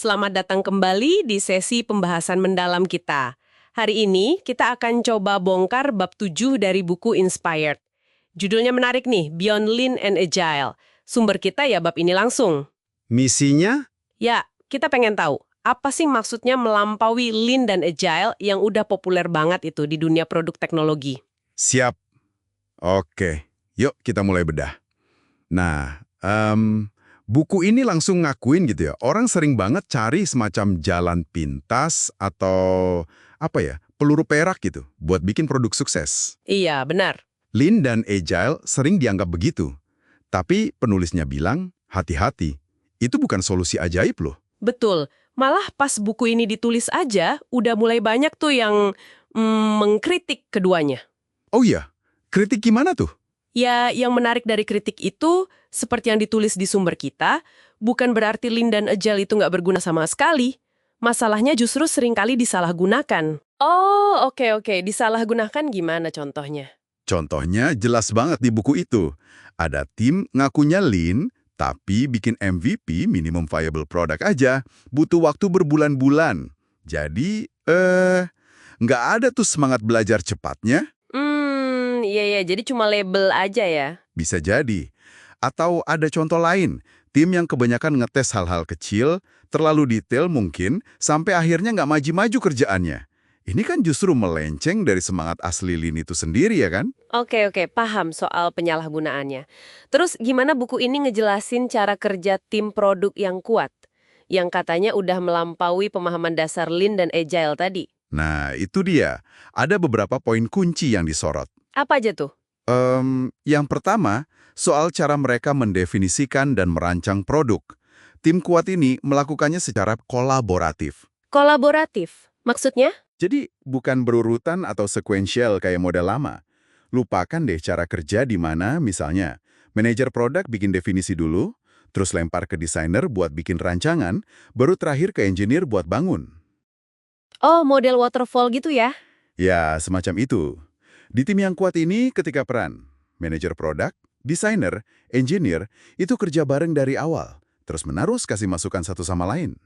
Selamat datang kembali di sesi pembahasan mendalam kita. Hari ini kita akan coba bongkar bab 7 dari buku Inspired. Judulnya menarik nih, Beyond Lean and Agile. Sumber kita ya bab ini langsung. Misinya? Ya, kita pengen tahu, apa sih maksudnya melampaui Lean dan Agile yang udah populer banget itu di dunia produk teknologi? Siap. Oke, yuk kita mulai bedah. Nah, buku ini langsung ngakuin gitu ya, orang sering banget cari semacam jalan pintas atau peluru perak gitu buat bikin produk sukses. Iya, benar. Lean dan Agile sering dianggap begitu. Tapi penulisnya bilang, hati-hati, itu bukan solusi ajaib loh. Betul. Malah pas buku ini ditulis aja, udah mulai banyak tuh yang mengkritik keduanya. Oh iya, kritik gimana tuh? Ya, yang menarik dari kritik itu, seperti yang ditulis di sumber kita, bukan berarti Lean dan Agile itu nggak berguna sama sekali. Masalahnya justru seringkali disalahgunakan. Oh, oke. Disalahgunakan gimana contohnya? Contohnya jelas banget di buku itu. Ada tim ngakunya Lean, tapi bikin MVP, minimum viable product aja, butuh waktu berbulan-bulan. Jadi, nggak ada tuh semangat belajar cepatnya. Iya, jadi cuma label aja ya. Bisa jadi. Atau ada contoh lain, tim yang kebanyakan ngetes hal-hal kecil, terlalu detail mungkin, sampai akhirnya nggak maju-maju kerjaannya. Ini kan justru melenceng dari semangat asli Lean itu sendiri ya kan? Oke, paham soal penyalahgunaannya. Terus gimana buku ini ngejelasin cara kerja tim produk yang kuat? Yang katanya udah melampaui pemahaman dasar Lean dan Agile tadi. Nah, itu dia. Ada beberapa poin kunci yang disorot. Apa aja tuh? Yang pertama, soal cara mereka mendefinisikan dan merancang produk. Tim kuat ini melakukannya secara kolaboratif. Kolaboratif. Maksudnya? Jadi, bukan berurutan atau sequential kayak model lama. Lupakan deh cara kerja di mana, misalnya, manajer produk bikin definisi dulu, terus lempar ke desainer buat bikin rancangan, baru terakhir ke engineer buat bangun. Oh, model waterfall gitu ya? Ya, semacam itu. Di tim yang kuat ini ketika peran, manajer produk, desainer, engineer, itu kerja bareng dari awal, terus-menerus kasih masukan satu sama lain.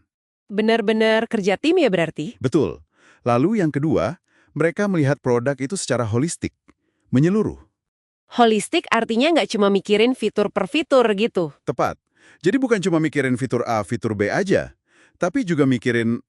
Benar-benar kerja tim ya berarti? Betul. Lalu yang kedua, mereka melihat produk itu secara holistik, menyeluruh. Holistik artinya nggak cuma mikirin fitur per fitur gitu. Tepat. Jadi bukan cuma mikirin fitur A, fitur B aja, tapi juga mikirin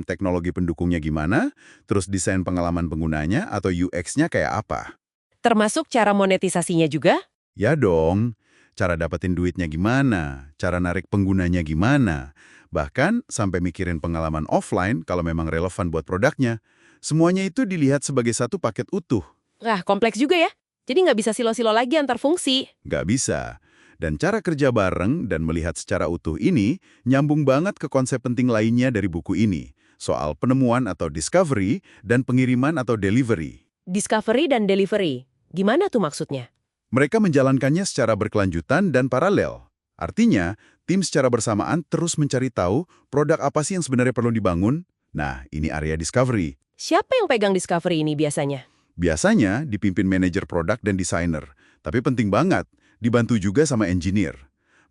teknologi pendukungnya gimana, terus desain pengalaman penggunanya atau UX-nya kayak apa. Termasuk cara monetisasinya juga? Ya dong, cara dapetin duitnya gimana, cara narik penggunanya gimana, bahkan sampai mikirin pengalaman offline kalau memang relevan buat produknya. Semuanya itu dilihat sebagai satu paket utuh. Wah, kompleks juga ya. Jadi nggak bisa silo-silo lagi antar fungsi. Nggak bisa. Dan cara kerja bareng dan melihat secara utuh ini nyambung banget ke konsep penting lainnya dari buku ini, soal penemuan atau discovery dan pengiriman atau delivery. Discovery dan delivery. Gimana tuh maksudnya? Mereka menjalankannya secara berkelanjutan dan paralel. Artinya, tim secara bersamaan terus mencari tahu produk apa sih yang sebenarnya perlu dibangun. Nah, ini area discovery. Siapa yang pegang discovery ini biasanya? Biasanya dipimpin manajer produk dan desainer, tapi penting banget, dibantu juga sama engineer.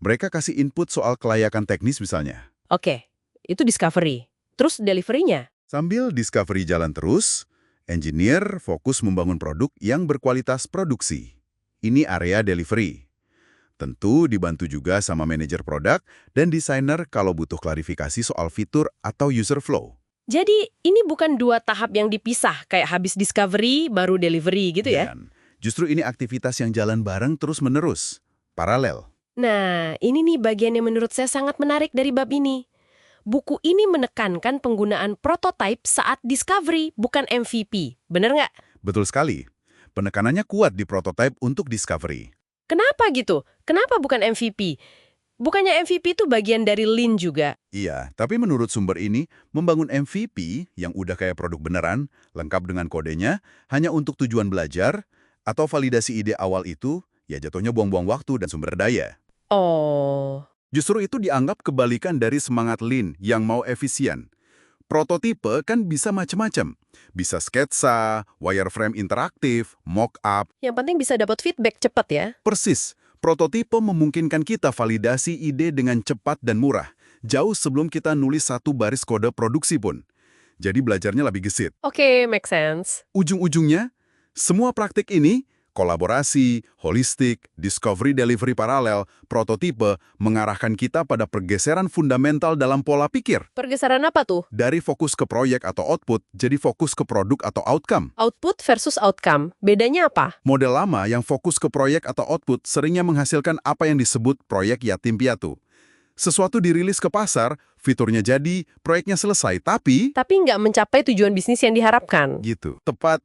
Mereka kasih input soal kelayakan teknis misalnya. Oke, itu discovery. Terus delivery-nya? Sambil discovery jalan terus, engineer fokus membangun produk yang berkualitas produksi. Ini area delivery. Tentu dibantu juga sama manajer produk dan desainer kalau butuh klarifikasi soal fitur atau user flow. Jadi ini bukan dua tahap yang dipisah, kayak habis discovery baru delivery gitu ya? Dan justru ini aktivitas yang jalan bareng terus-menerus, paralel. Nah, ini nih bagian yang menurut saya sangat menarik dari bab ini. Buku ini menekankan penggunaan prototype saat discovery, bukan MVP. Bener nggak? Betul sekali. Penekanannya kuat di prototype untuk discovery. Kenapa gitu? Kenapa bukan MVP? Bukannya MVP itu bagian dari Lean juga? Iya, tapi menurut sumber ini, membangun MVP yang udah kayak produk beneran, lengkap dengan kodenya, hanya untuk tujuan belajar, atau validasi ide awal itu, ya jatuhnya buang-buang waktu dan sumber daya. Oh, Justru itu dianggap kebalikan dari semangat Lean yang mau efisien. Prototipe kan bisa macam-macam. Bisa sketsa, wireframe interaktif, mock-up. yang penting bisa dapat feedback cepat ya? Persis, prototipe memungkinkan kita validasi ide dengan cepat dan murah. jauh sebelum kita nulis satu baris kode produksi pun. Jadi belajarnya lebih gesit. Oke, make sense. Ujung-ujungnya, semua praktik ini, kolaborasi, holistik, discovery delivery paralel, prototipe, mengarahkan kita pada pergeseran fundamental dalam pola pikir. Pergeseran apa tuh? Dari fokus ke proyek atau output, jadi fokus ke produk atau outcome. Output versus outcome. Bedanya apa? Model lama yang fokus ke proyek atau output seringnya menghasilkan apa yang disebut proyek yatim piatu. Sesuatu dirilis ke pasar, fiturnya jadi, proyeknya selesai, tapi Nggak mencapai tujuan bisnis yang diharapkan. gitu. Tepat.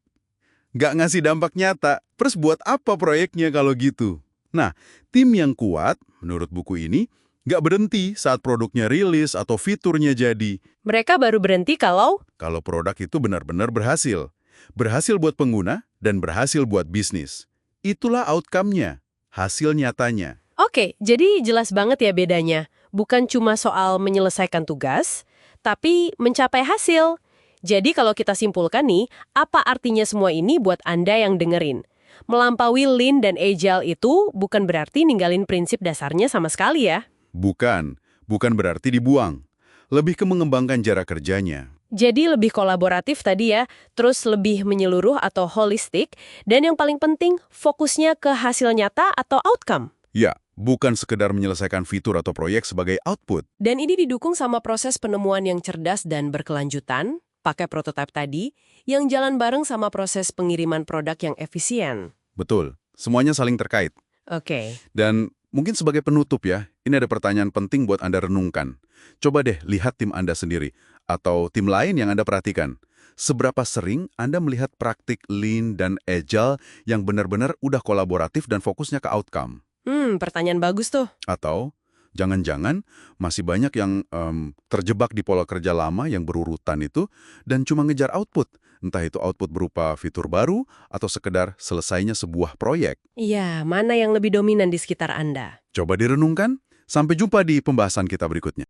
Nggak ngasih dampak nyata. Terus buat apa proyeknya kalau gitu? Nah, tim yang kuat, menurut buku ini, nggak berhenti saat produknya rilis atau fiturnya jadi. Mereka baru berhenti kalau... Kalau produk itu benar-benar berhasil. Berhasil buat pengguna dan berhasil buat bisnis. Itulah outcome-nya, hasil nyatanya. Oke, jadi jelas banget ya bedanya. Bukan cuma soal menyelesaikan tugas, tapi mencapai hasil. Jadi kalau kita simpulkan nih, apa artinya semua ini buat Anda yang dengerin? Melampaui Lean dan Agile itu bukan berarti ninggalin prinsip dasarnya sama sekali ya. Bukan berarti dibuang. Lebih ke mengembangkan cara kerjanya. Jadi lebih kolaboratif tadi ya, terus lebih menyeluruh atau holistik, dan yang paling penting fokusnya ke hasil nyata atau outcome. Ya, bukan sekedar menyelesaikan fitur atau proyek sebagai output. Dan ini didukung sama proses penemuan yang cerdas dan berkelanjutan, pakai prototipe tadi, yang jalan bareng sama proses pengiriman produk yang efisien. Betul, semuanya saling terkait. Oke. Dan mungkin sebagai penutup ya, ini ada pertanyaan penting buat Anda renungkan. Coba deh lihat tim Anda sendiri, atau tim lain yang Anda perhatikan. Seberapa sering Anda melihat praktik Lean dan Agile yang benar-benar udah kolaboratif dan fokusnya ke outcome? Pertanyaan bagus tuh. Atau jangan-jangan masih banyak yang terjebak di pola kerja lama yang berurutan itu dan cuma ngejar output. Entah itu output berupa fitur baru atau sekedar selesainya sebuah proyek. Iya, mana yang lebih dominan di sekitar Anda? Coba direnungkan. Sampai jumpa di pembahasan kita berikutnya.